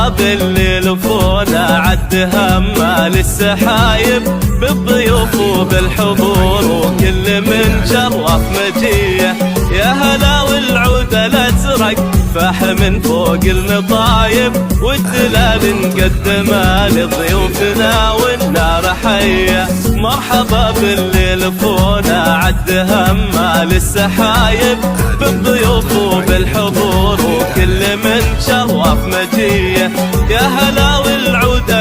مرحبا باللي لفونا عد همال السحايب بالضيوف وبالحضور وكل من شرف مجيه. يا هلا والعود الازرق فاح من فوق المطايب والدلال نقدمه لضيوفنا والنار حيه. مرحبا باللي لفونا عد همال السحايب بالضيوف وبالحضور وكل من شرف مجيه. يا هلا والعود